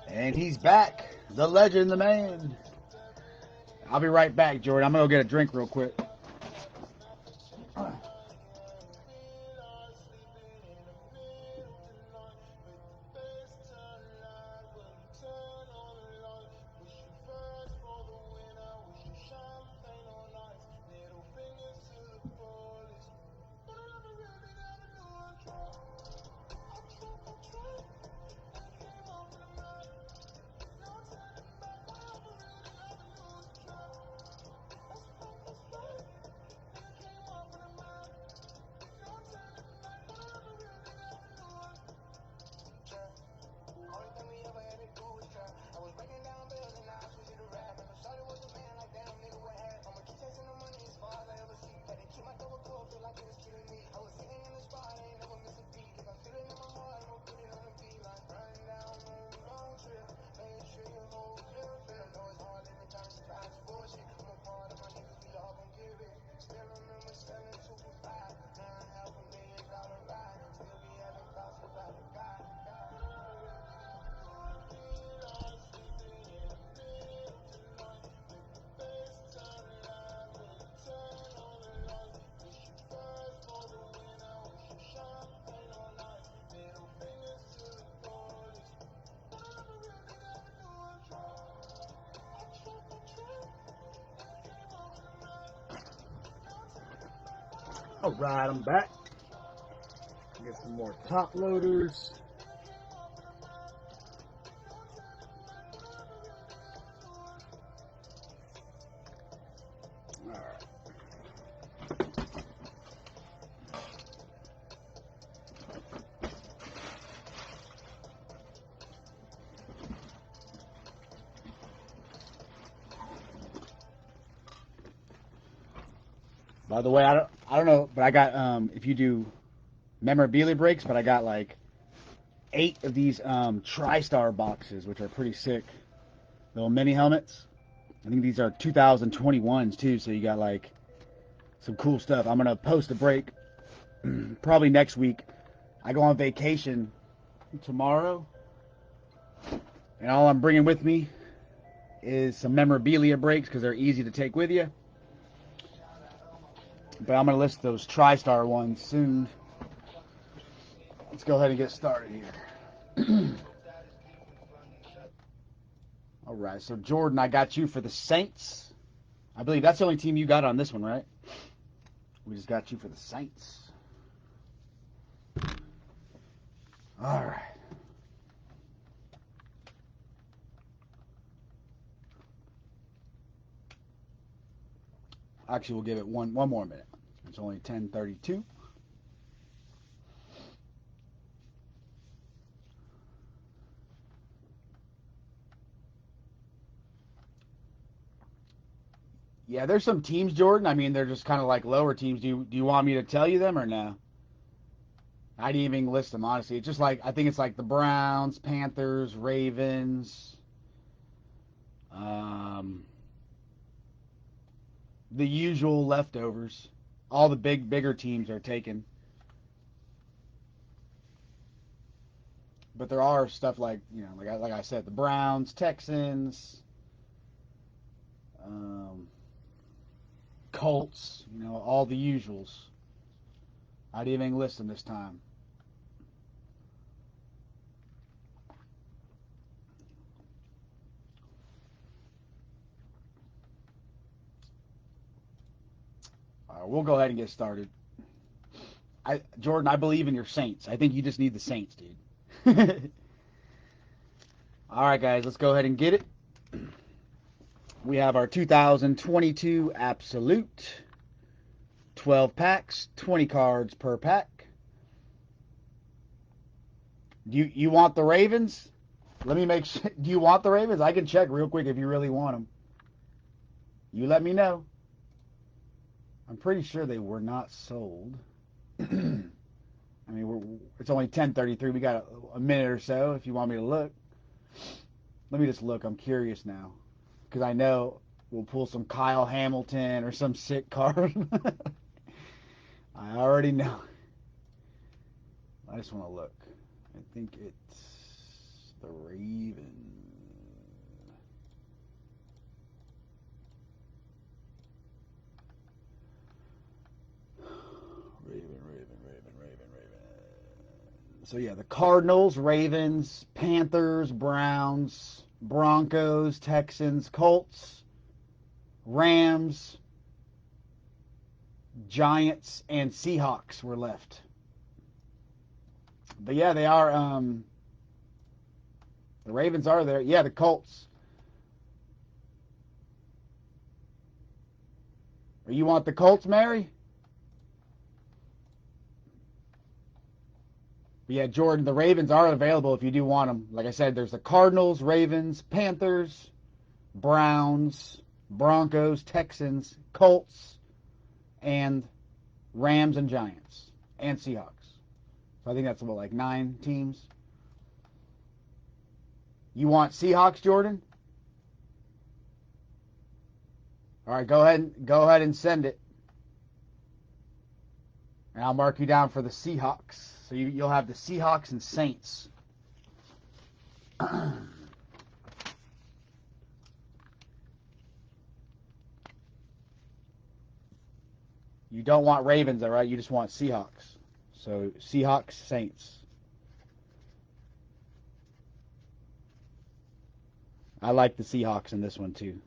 And he's back. The legend, the man. I'll be right back, Jordan. I'm going to go get a drink real quick. All right, I'm back. Get some more top loaders. All right. By the way, I don't know, but I got if you do memorabilia breaks, but I got like 8 of these TriStar boxes, which are pretty sick. Little mini helmets. I think these are 2021s too, so you got like some cool stuff. I'm gonna post a break probably next week. I go on vacation tomorrow, and all I'm bringing with me is some memorabilia breaks because they're easy to take with you. But I'm gonna list those TriStar ones soon. Let's go ahead and get started here. All right, so Jordan, I got you for the Saints. I believe that's the only team you got on this one, right? We just got you for the Saints. All right. Actually, we'll give it one more minute. It's only 10:32. Yeah, there's some teams, Jordan. I mean, they're just kind of like lower teams. Do you want me to tell you them or no? I didn't even list them, honestly. It's just like, I think it's like the Browns, Panthers, Ravens, um, the usual leftovers. All the bigger teams are taken. But there are stuff like, like I said, the Browns, Texans, um, Colts, all the usuals. I didn't even list them this time. We'll go ahead and get started. Jordan, I believe in your Saints. I think you just need the Saints, dude. All right, guys, let's go ahead and get it. We have our 2022 Absolute 12 packs, 20 cards per pack. You want the Ravens? Let me make sure. Do you want the Ravens? I can check real quick if you really want them. You let me know. I'm pretty sure they were not sold. I mean, it's only 10:33. We got a minute or so if you want me to look. Let me just look. I'm curious now. Because I know we'll pull some Kyle Hamilton or some sick card. I already know. I just want to look. I think it's the Ravens. Raven. So yeah, the Cardinals, Ravens, Panthers, Browns, Broncos, Texans, Colts, Rams, Giants, and Seahawks were left. But yeah, they are. The Ravens are there. Yeah, the Colts. Or you want the Colts, Mary? But yeah, Jordan, the Ravens are available if you do want them. Like I said, there's the Cardinals, Ravens, Panthers, Browns, Broncos, Texans, Colts, and Rams and Giants, and Seahawks. So I think that's about like 9 teams. You want Seahawks, Jordan? All right, go ahead and send it. And I'll mark you down for the Seahawks. So you'll have the Seahawks and Saints. You don't want Ravens, all right? You just want Seahawks. So Seahawks, Saints. I like the Seahawks in this one too.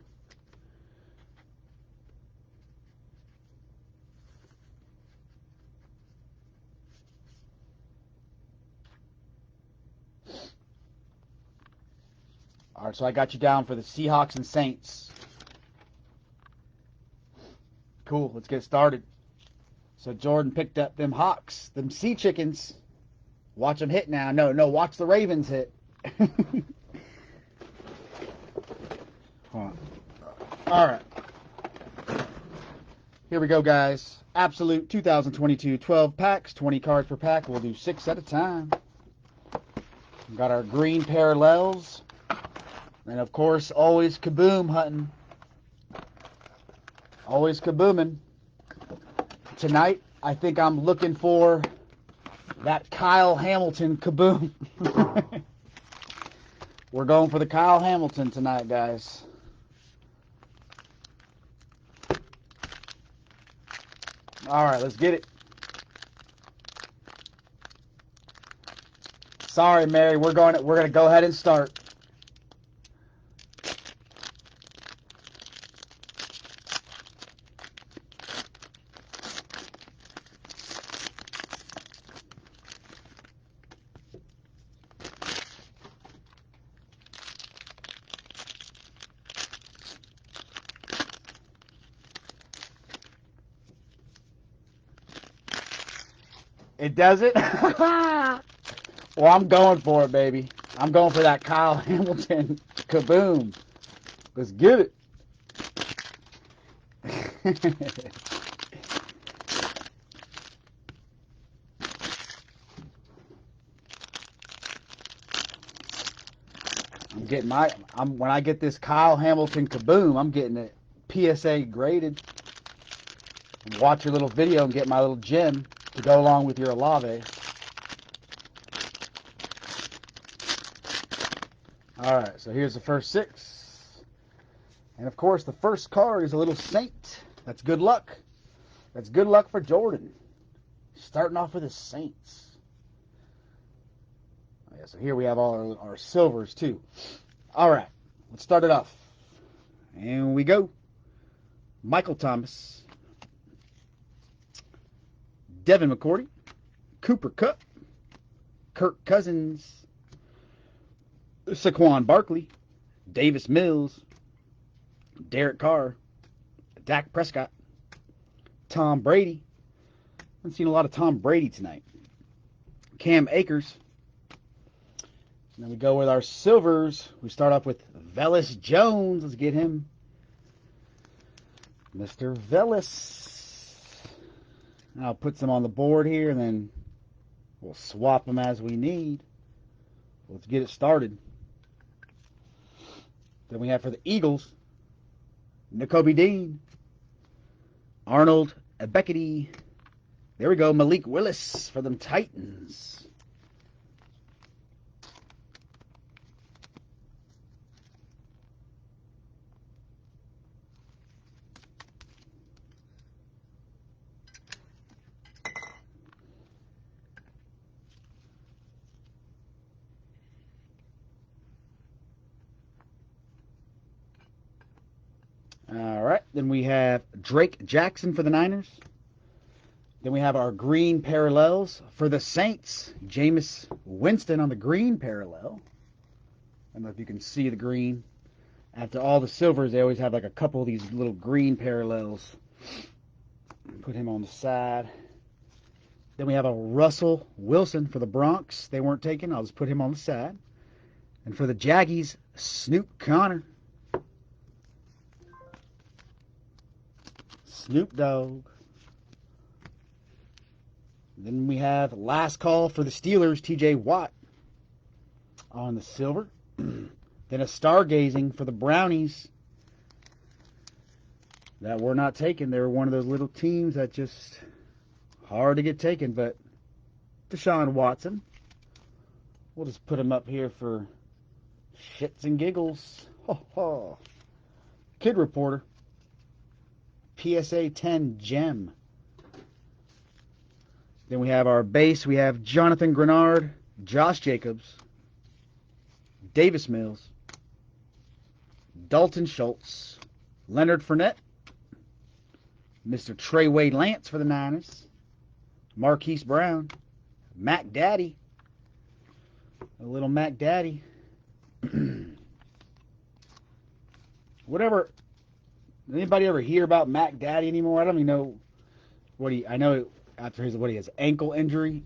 All right, so I got you down for the Seahawks and Saints. Cool, let's get started. So Jordan picked up them Hawks, them Sea Chickens. Watch them hit now. No, watch the Ravens hit. All right. Here we go, guys. Absolute 2022 12 packs, 20 cards per pack. We'll do 6 at a time. We've got our green parallels. And, of course, always kaboom hunting. Always kabooming. Tonight, I think I'm looking for that Kyle Hamilton kaboom. We're going for the Kyle Hamilton tonight, guys. All right, let's get it. Sorry, Mary, we're going to go ahead and start. It does it? Well, I'm going for it, baby. I'm going for that Kyle Hamilton kaboom. Let's get it. When I get this Kyle Hamilton kaboom, I'm getting it PSA graded. And watch your little video and get my little gem to go along with your Olave. Alright, so here's the first 6. And of course, the first card is a little Saint. That's good luck. That's good luck for Jordan. Starting off with the Saints. Oh, yeah, so here we have all our silvers too. Alright, let's start it off. And we go. Michael Thomas. Devin McCourty, Cooper Kupp, Kirk Cousins, Saquon Barkley, Davis Mills, Derek Carr, Dak Prescott, Tom Brady, Haven't seen a lot of Tom Brady tonight. Cam Akers. And then we go with our silvers. We start off with Velus Jones. Let's get him. Mr. Velus. I'll put some on the board here, and then we'll swap them as we need. Let's get it started. Then we have for the Eagles, Nakobe Dean, Arnold Ebiketie. There we go, Malik Willis for them Titans. All right, then we have Drake Jackson for the Niners. Then we have our green parallels for the Saints. Jameis Winston on the green parallel. I don't know if you can see the green. After all the silvers, they always have like a couple of these little green parallels. Put him on the side. Then we have a Russell Wilson for the Bronx. They weren't taken. I'll just put him on the side. And for the Jaggies, Snoop Connor. Snoop Dogg. Then we have last call for the Steelers, T.J. Watt on the silver. Then a stargazing for the Brownies that were not taken. They were one of those little teams that just hard to get taken. But Deshaun Watson, we'll just put him up here for shits and giggles. Ho, ho. Kid Reporter, PSA 10 gem. Then we have our base. We have Jonathan Grenard, Josh Jacobs, Davis Mills, Dalton Schultz, Leonard Fournette, Mr. Treyway Lance for the Niners, Marquise Brown, Mac Daddy, a little Mac Daddy. Whatever. Anybody ever hear about Mac Daddy anymore? I don't even know what I know after his ankle injury.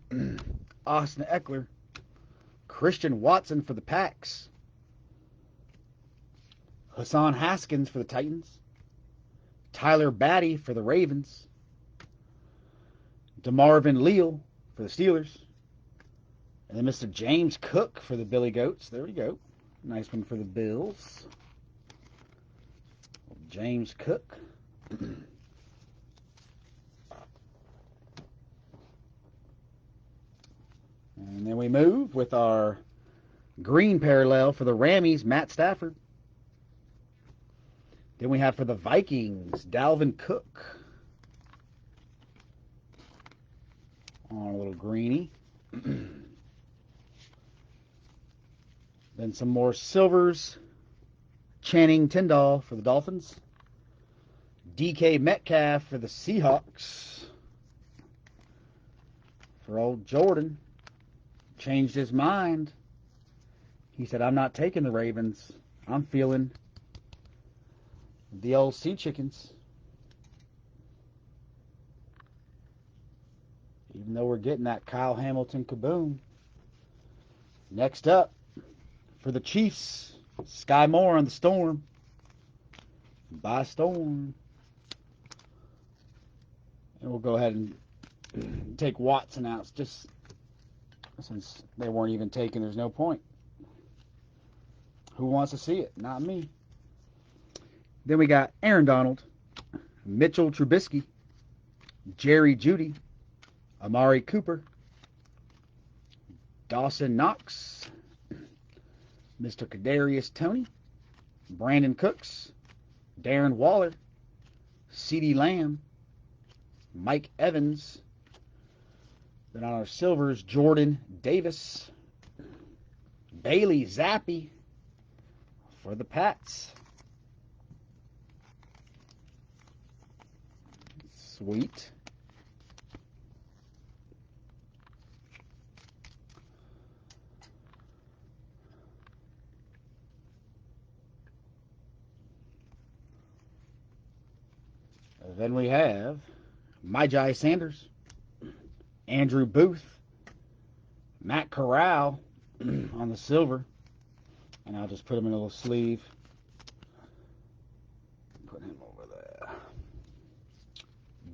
Austin Eckler, Christian Watson for the Packs, Hassan Haskins for the Titans, Tyler Batty for the Ravens, DeMarvin Leal for the Steelers, and then Mr. James Cook for the Billy Goats. There we go. Nice one for the Bills. James Cook. And then we move with our green parallel for the Rammies, Matt Stafford. Then we have for the Vikings, Dalvin Cook. On a little greenie. Then some more silvers. Channing Tindall for the Dolphins. DK Metcalf for the Seahawks. For old Jordan. Changed his mind. He said, I'm not taking the Ravens. I'm feeling the old Sea Chickens. Even though we're getting that Kyle Hamilton kaboom. Next up, for the Chiefs, Sky Moore on the Storm. By Storm. And we'll go ahead and take Watson out. Just since they weren't even taken, there's no point. Who wants to see it? Not me. Then we got Aaron Donald, Mitchell Trubisky, Jerry Jeudy, Amari Cooper, Dawson Knox, Mr. Kadarius Toney, Brandon Cooks, Darren Waller, CeeDee Lamb, Mike Evans. Then on our silvers, Jordan Davis, Bailey Zappi for the Pats. Sweet. Then we have Myjai Sanders, Andrew Booth, Matt Corral on the silver. And I'll just put him in a little sleeve. Put him over there.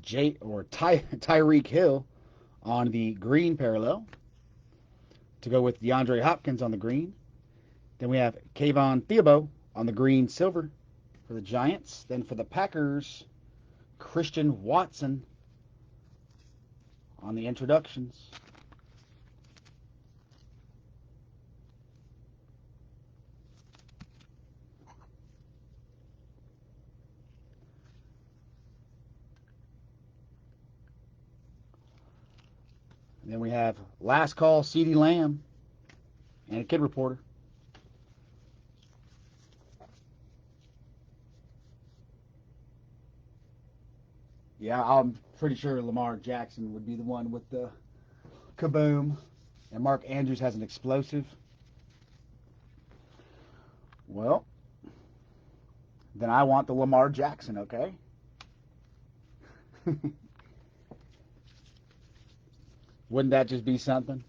Tyreek Hill on the green parallel to go with DeAndre Hopkins on the green. Then we have Kayvon Thibodeaux on the green silver for the Giants. Then for the Packers, Christian Watson on the introductions. And then we have Last Call, CeeDee Lamb, and a Kid Reporter. Yeah, I'm pretty sure Lamar Jackson would be the one with the kaboom. And Mark Andrews has an explosive. Well, then I want the Lamar Jackson, okay? Wouldn't that just be something?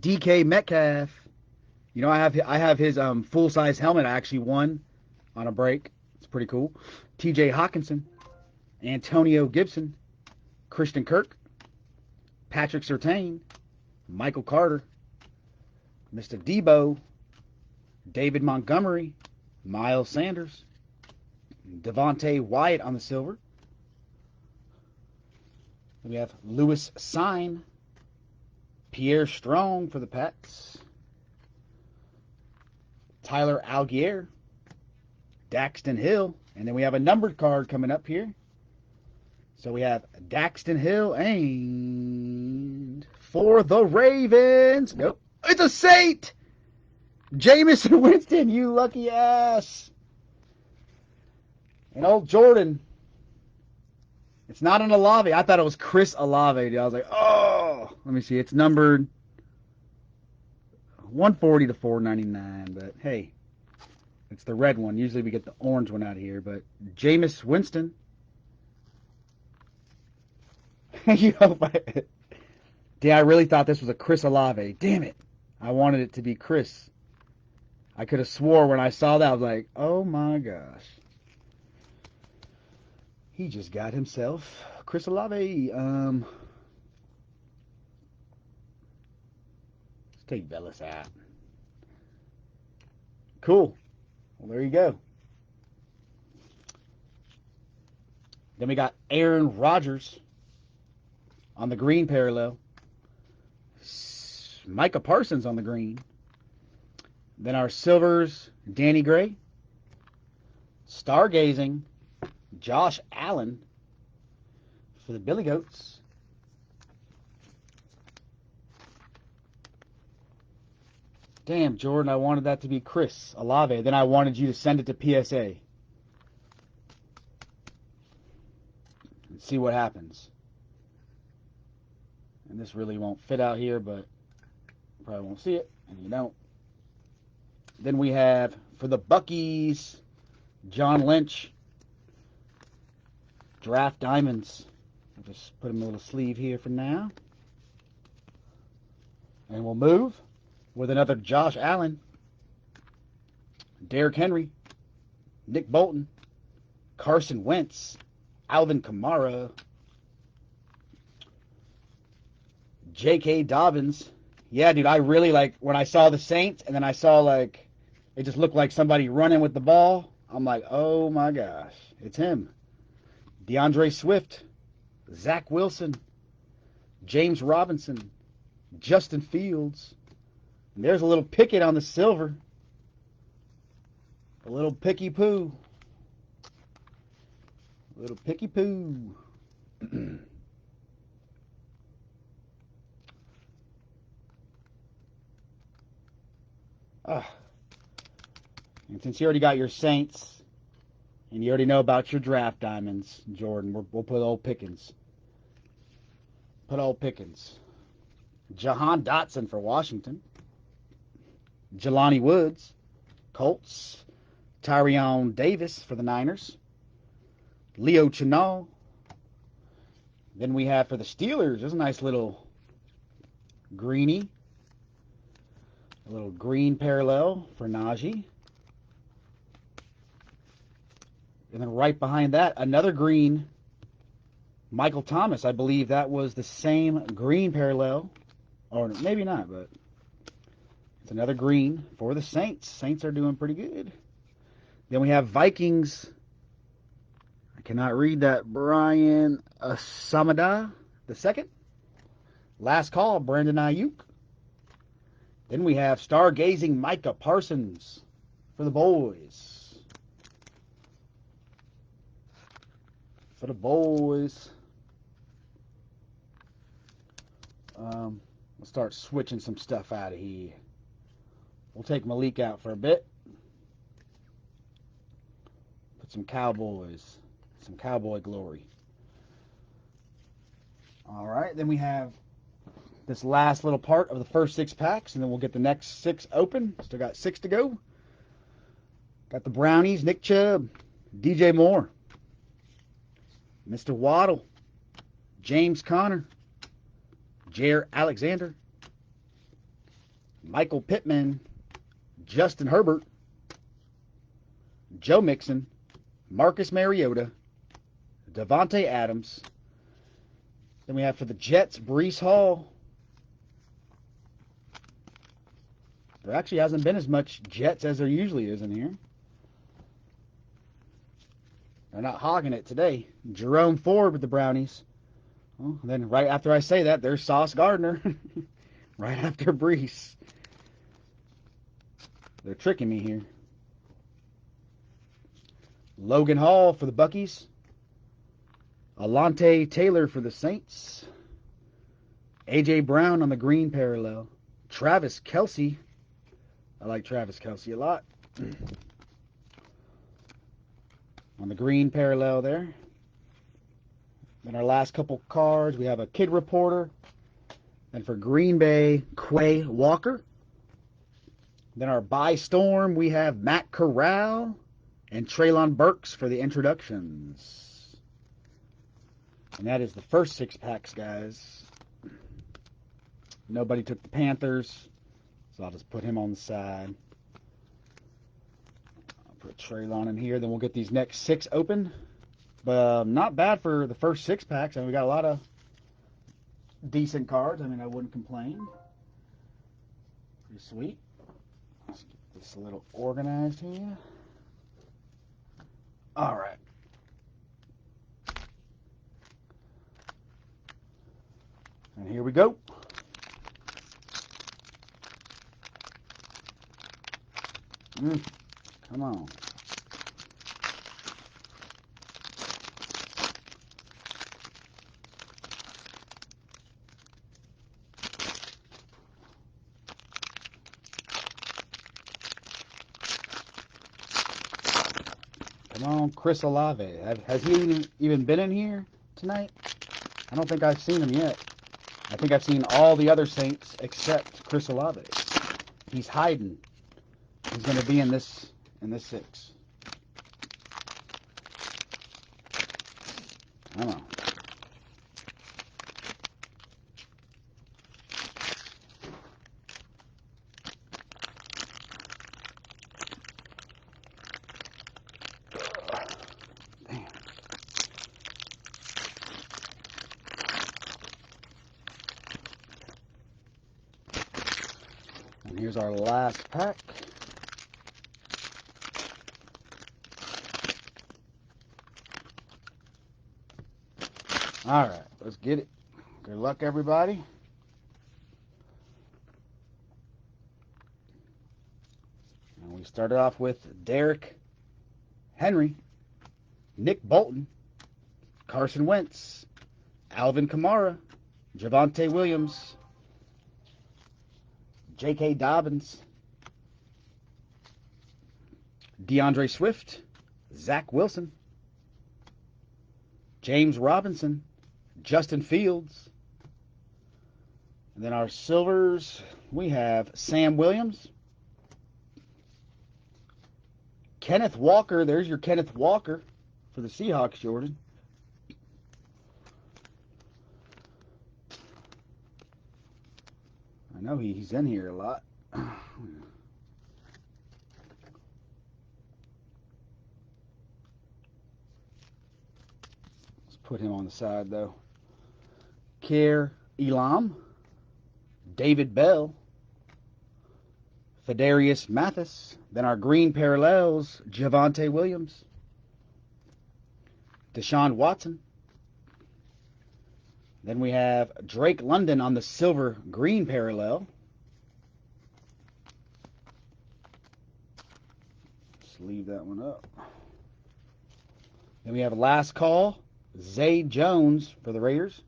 DK Metcalf. You know, I have his full-size helmet I actually won on a break. It's pretty cool. TJ Hawkinson, Antonio Gibson, Christian Kirk, Patrick Surtain, Michael Carter, Mr. Debo, David Montgomery, Miles Sanders, Devontae Wyatt on the silver. We have Lewis Sine, Pierre Strong for the Pats, Tyler Algier, Daxton Hill, and then we have a numbered card coming up here. So we have Daxton Hill and for the Ravens. Nope. It's a Saint! Jameis Winston, you lucky ass. And old Jordan. It's not an Olave. I thought it was Chris Olave, dude. I was like, oh. Let me see. It's numbered 140 to 499. But, hey, it's the red one. Usually we get the orange one out of here. But Jameis Winston. Damn, I really thought this was a Chris Olave. Damn it. I wanted it to be Chris. I could have swore when I saw that, I was like, oh my gosh. He just got himself Chris Olave. Let's take Velus out. Cool. Well, there you go. Then we got Aaron Rodgers on the green parallel. Micah Parsons on the green. Then our silvers, Danny Gray. Stargazing, Josh Allen for the Billy Goats. Damn, Jordan, I wanted that to be Chris Olave. Then I wanted you to send it to PSA. And see what happens. And this really won't fit out here, but you probably won't see it, and you don't. Then we have, for the Buckies, John Lynch. Draft Diamonds. I'll just put him in a little sleeve here for now. And we'll move with another Josh Allen, Derrick Henry, Nick Bolton, Carson Wentz, Alvin Kamara, J.K. Dobbins. Yeah, dude, I really like when I saw the Saints and then I saw like it just looked like somebody running with the ball. I'm like, oh my gosh, it's him. DeAndre Swift, Zach Wilson, James Robinson, Justin Fields. And there's a little Pickett on the silver. A little picky poo. A little picky poo. And since you already got your Saints, and you already know about your draft diamonds, Jordan, we'll put old Pickens. Put old Pickens. Jahan Dotson for Washington. Jelani Woods, Colts. Tyrion Davis for the Niners. Leo Chenal. Then we have for the Steelers, there's a nice little greenie. A little green parallel for Najee. And then right behind that, another green, Michael Thomas. I believe that was the same green parallel. Or maybe not, but it's another green for the Saints. Saints are doing pretty good. Then we have Vikings. I cannot read that. Brian Asamada the second. Last call, Brandon Ayuk. Then we have stargazing Micah Parsons for the boys. For the boys. We'll start switching some stuff out of here. We'll take Malik out for a bit. Put some Cowboys. Some Cowboy glory. All right, then we have this last little part of the first 6 packs, and then we'll get the next 6 open. Still got 6 to go. Got the Brownies, Nick Chubb, DJ Moore, Mr. Waddle, James Conner, Jair Alexander, Michael Pittman, Justin Herbert, Joe Mixon, Marcus Mariota, Devontae Adams. Then we have for the Jets, Breece Hall. There actually hasn't been as much Jets as there usually is in here. They're not hogging it today. Jerome Ford with the Brownies. Well, then right after I say that, there's Sauce Gardner. Right after Breece. They're tricking me here. Logan Hall for the Buckies. Alante Taylor for the Saints. A.J. Brown on the green parallel. Travis Kelce. I like Travis Kelce a lot. On the green parallel there. Then our last couple cards, we have a Kid Reporter. And for Green Bay, Quay Walker. Then our By Storm, we have Matt Corral and Treylon Burks for the introductions. And that is the first 6 packs, guys. Nobody took the Panthers, so I'll just put him on the side. I'll put Treylon in here, then we'll get these next 6 open. But not bad for the first 6 packs. I mean, we got a lot of decent cards. I mean, I wouldn't complain. Pretty sweet. Let's get this a little organized here. All right. And here we go. Come on. Come on, Chris Olave. Has he even been in here tonight? I don't think I've seen him yet. I think I've seen all the other Saints except Chris Olave. He's hiding. He's going to be in this 6. I don't know. Damn. And here's our last pack. All right, let's get it. Good luck, everybody. And we started off with Derrick Henry, Nick Bolton, Carson Wentz, Alvin Kamara, Javonte Williams, J.K. Dobbins, DeAndre Swift, Zach Wilson, James Robinson, Justin Fields. And then our silvers, we have Sam Williams, Kenneth Walker. There's your Kenneth Walker for the Seahawks, Jordan. I know he's in here a lot. Let's put him on the side, though. Khair Elam, David Bell, Fedarius Mathis. Then our green parallels, Javonte Williams, Deshaun Watson. Then we have Drake London on the silver green parallel. Let's leave that one up. Then we have last call, Zay Jones for the Raiders.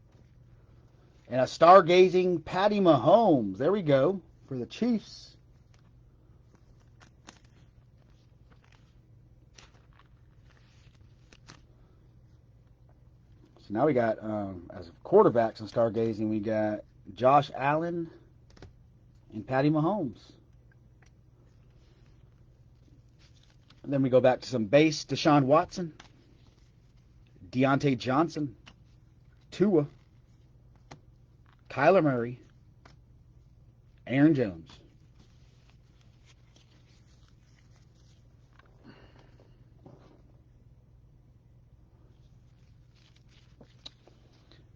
And a stargazing Patty Mahomes. There we go for the Chiefs. So now we got, as quarterbacks in stargazing, we got Josh Allen and Patty Mahomes. And then we go back to some base, Deshaun Watson, Deontay Johnson, Tua, Kyler Murray, Aaron Jones.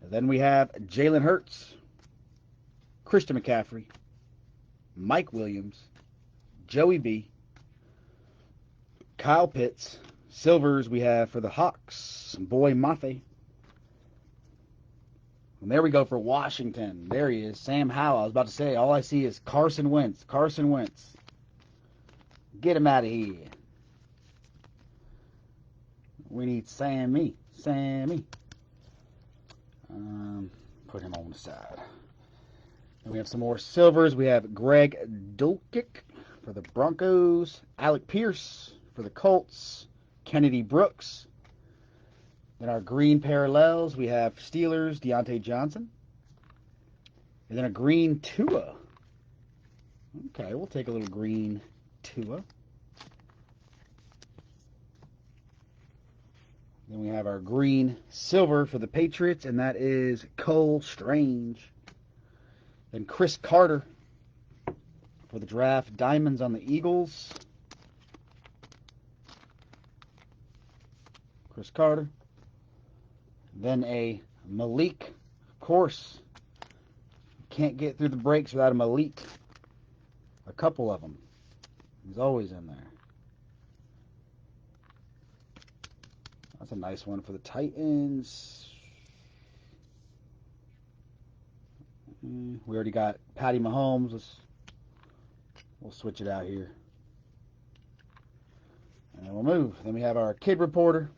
And then we have Jalen Hurts, Christian McCaffrey, Mike Williams, Joey B, Kyle Pitts. Silvers we have for the Hawks, Boy Mafe. And there we go for Washington. There he is, Sam Howell. I was about to say, all I see is Carson Wentz. Carson Wentz. Get him out of here. We need Sammy. Sammy. Put him on the side. And we have some more silvers. We have Greg Dulcich for the Broncos, Alec Pierce for the Colts, Kennedy Brooks. Then our green parallels, we have Steelers, Deontay Johnson. And then a green Tua. Okay, we'll take a little green Tua. Then we have our green silver for the Patriots, and that is Cole Strange. Then Chris Carter for the draft diamonds on the Eagles. Chris Carter. Then a Malik, of course. Can't get through the breaks without a Malik. A couple of them. He's always in there. That's a nice one for the Titans. We already got Patty Mahomes. We'll switch it out here. And then we'll move. Then we have our kid reporter.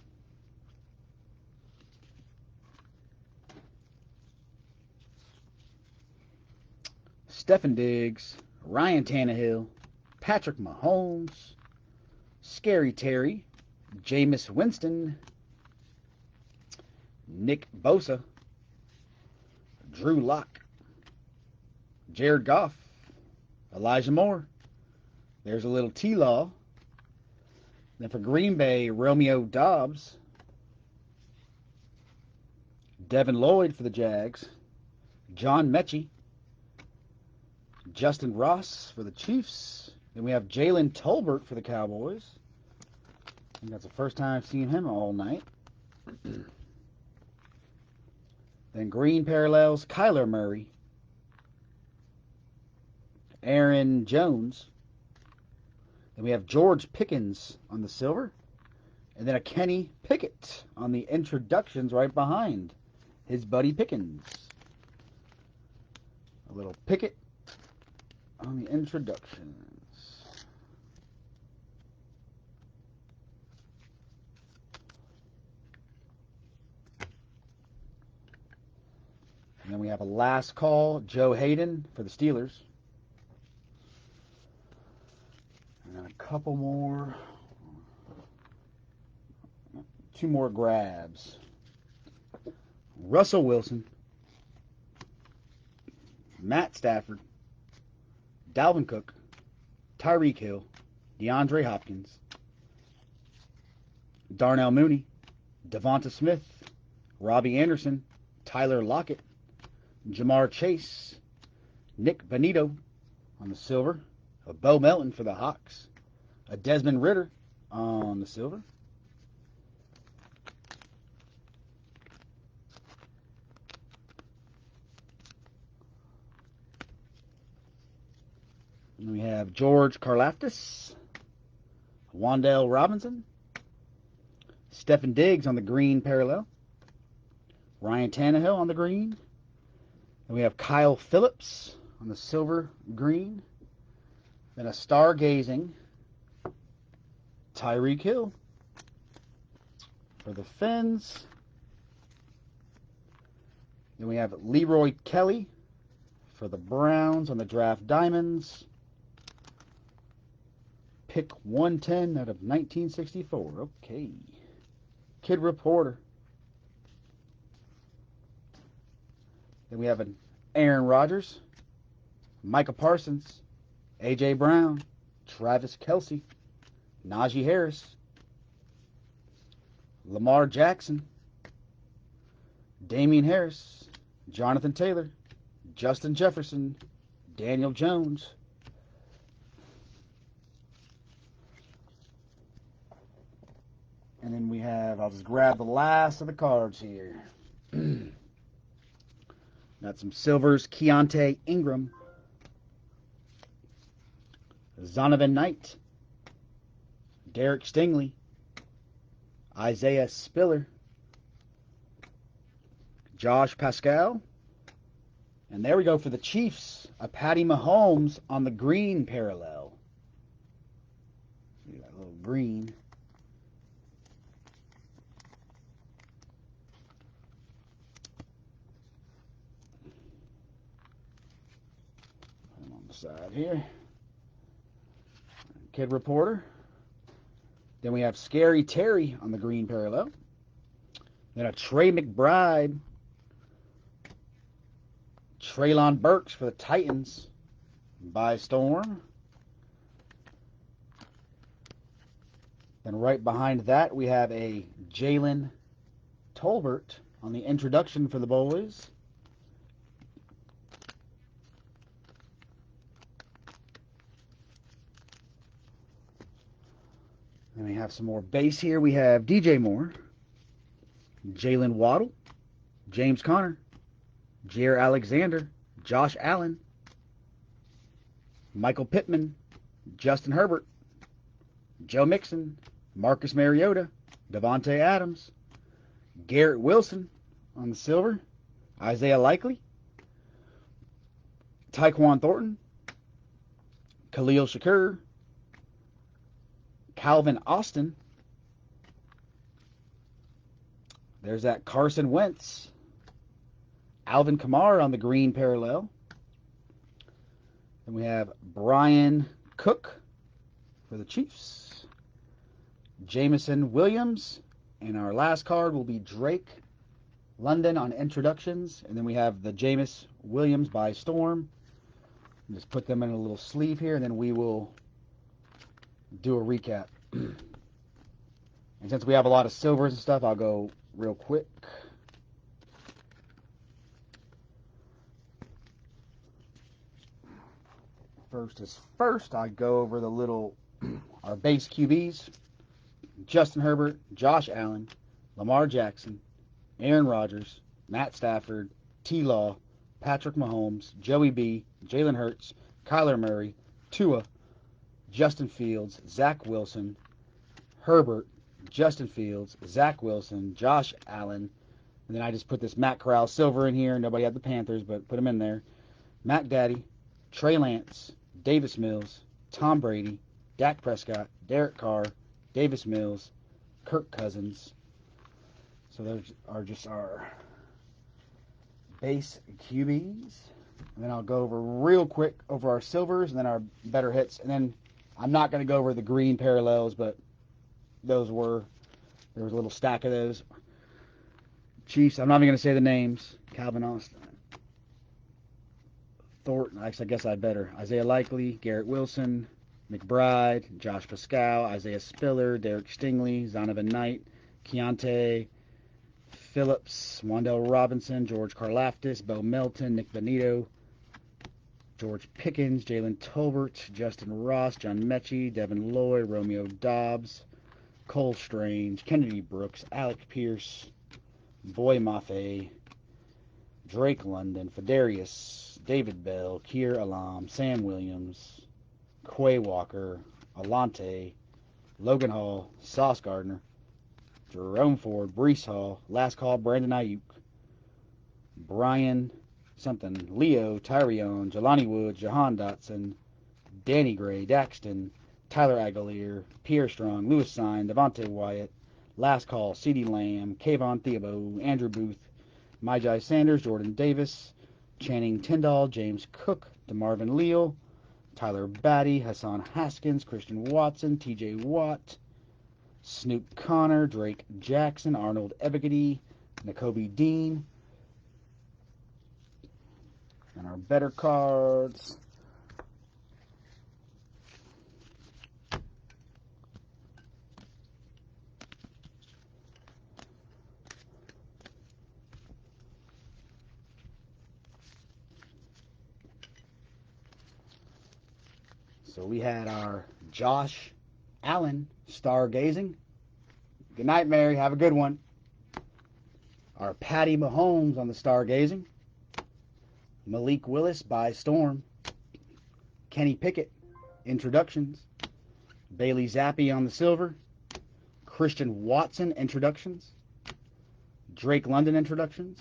Stefon Diggs, Ryan Tannehill, Patrick Mahomes, Scary Terry, Jameis Winston, Nick Bosa, Drew Lock, Jared Goff, Elijah Moore. There's a little T-Law. Then for Green Bay, Romeo Doubs, Devin Lloyd for the Jags, John Mechie, Justin Ross for the Chiefs. Then we have Jalen Tolbert for the Cowboys. I think that's the first time I've seen him all night. Then green parallels, Kyler Murray, Aaron Jones. Then we have George Pickens on the silver. And then a Kenny Pickett on the introductions right behind his buddy Pickens. A little Pickett on the introductions. And then we have a last call, Joe Hayden for the Steelers. And then a couple more. Two more grabs. Russell Wilson, Matt Stafford, Dalvin Cook, Tyreek Hill, DeAndre Hopkins, Darnell Mooney, Devonta Smith, Robbie Anderson, Tyler Lockett, Jamar Chase, Nick Bonito on the silver. A Bo Melton for the Hawks. A Desmond Ritter on the silver. And we have George Karlaftis, Wan'Dale Robinson, Stephen Diggs on the green parallel, Ryan Tannehill on the green, and we have Kyle Phillips on the silver green, then a stargazing Tyreek Hill for the Fins. Then we have Leroy Kelly for the Browns on the draft diamonds. Pick 110 out of 1964. Okay. Kid Reporter. Then we have an Aaron Rodgers, Micah Parsons, A.J. Brown, Travis Kelce, Najee Harris, Lamar Jackson, Damian Harris, Jonathan Taylor, Justin Jefferson, Daniel Jones. And then we have, I'll just grab the last of the cards here. Got some silvers, Keontae Ingram, Zonovan Knight, Derek Stingley, Isaiah Spiller, Josh Pascal, and there we go for the Chiefs, a Patty Mahomes on the green parallel. See that little green. Put him on the side here. Kid Reporter. Then we have Scary Terry on the green parallel. Then a Trey McBride. Treylon Burks for the Titans by Storm. Then right behind that we have a Jalen Tolbert on the introduction for the boys. Then we have some more base here. We have DJ Moore, Jalen Waddle, James Conner, Jair Alexander, Josh Allen, Michael Pittman, Justin Herbert, Joe Mixon, Marcus Mariota, Devontae Adams, Garrett Wilson on the silver, Isaiah Likely, Tyquan Thornton, Khalil Shakur, Calvin Austin. There's that Carson Wentz. Alvin Kamara on the green parallel. Then we have Brian Cook for the Chiefs. Jameson Williams. And our last card will be Drake London on introductions. And then we have the Jameis Williams by Storm. Just put them in a little sleeve here, and then we will do a recap. And since we have a lot of silvers and stuff, I'll go real quick. First is first, I go over the little, our base QBs. Justin Herbert, Josh Allen, Lamar Jackson, Aaron Rodgers, Matt Stafford, T-Law, Patrick Mahomes, Joey B, Jalen Hurts, Kyler Murray, Tua, Justin Fields, Zach Wilson, Herbert, Justin Fields, Zach Wilson, Josh Allen, and then I just put this Matt Corral silver in here. Nobody had the Panthers, but put him in there. Matt Daddy, Trey Lance, Davis Mills, Tom Brady, Dak Prescott, Derek Carr, Davis Mills, Kirk Cousins. So those are just our base QBs. And then I'll go over real quick over our silvers and then our better hits. And then I'm not going to go over the green parallels, but there was a little stack of those. Chiefs, I'm not even going to say the names. Calvin Austin, Thornton, I guess I better. Isaiah Likely, Garrett Wilson, McBride, Josh Pascal, Isaiah Spiller, Derek Stingley, Zonovan Knight, Keontae Phillips, Wan'Dale Robinson, George Karlaftis, Bo Melton, Nick Bonito, George Pickens, Jalen Tolbert, Justin Ross, John Mechie, Devin Lloyd, Romeo Dobbs, Cole Strange, Kennedy Brooks, Alec Pierce, Boy Mafe, Drake London, Fadarius, David Bell, Kier Alam, Sam Williams, Quay Walker, Alante, Logan Hall, Sauce Gardner, Jerome Ford, Brees Hall, last call, Brandon Ayuk, Brian something, Leo, Tyrion, Jelani Woods, Jahan Dotson, Danny Gray, Daxton, Tyler Aguilar, Pierre Strong, Lewis Sine, Devontae Wyatt, last call, CeeDee Lamb, Kayvon Thibodeaux, Andrew Booth, Myjai Sanders, Jordan Davis, Channing Tindall, James Cook, DeMarvin Leal, Tyler Batty, Hassan Haskins, Christian Watson, TJ Watt, Snoop Connor, Drake Jackson, Arnold Ebiketie, Nakobe Dean. And our better cards. So we had our Josh Allen stargazing. Good night, Mary. Have a good one. Our Patty Mahomes on the stargazing. Malik Willis by Storm. Kenny Pickett, introductions. Bailey Zappi on the silver. Christian Watson, introductions. Drake London, introductions.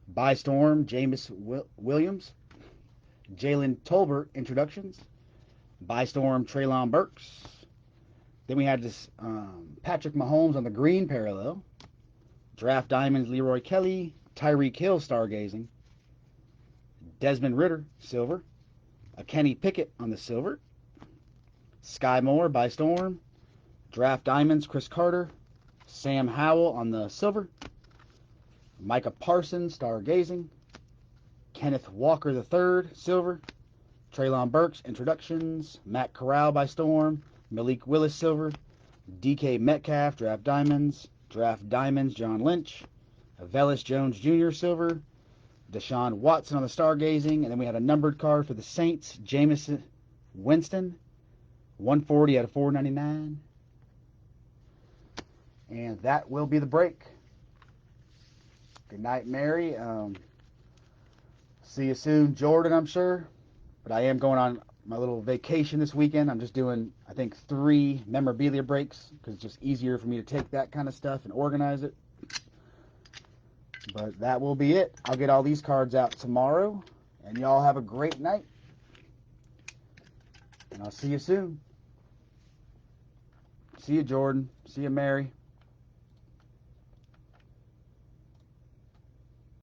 By Storm, Jameis Williams. Jalen Tolbert, introductions. By Storm, Treylon Burks. Then we had this Patrick Mahomes on the green parallel. Draft Diamonds, Leroy Kelly. Tyreek Hill, stargazing. Desmond Ridder, silver. A Kenny Pickett on the silver. Sky Moore by Storm. Draft Diamonds, Chris Carter. Sam Howell on the silver. Micah Parsons, stargazing. Kenneth Walker III, silver. Treylon Burks, introductions. Matt Corral by Storm. Malik Willis, silver. DK Metcalf, Draft Diamonds. Draft Diamonds, John Lynch. Velus Jones Jr., silver. Deshaun Watson on the stargazing. And then we had a numbered card for the Saints. Jameis Winston. 140 out of 499. And that will be the break. Good night, Mary. See you soon, Jordan, I'm sure. But I am going on my little vacation this weekend. I'm just doing, I think, 3 memorabilia breaks because it's just easier for me to take that kind of stuff and organize it. But that will be it. I'll get all these cards out tomorrow. And y'all have a great night. And I'll see you soon. See you, Jordan. See you, Mary.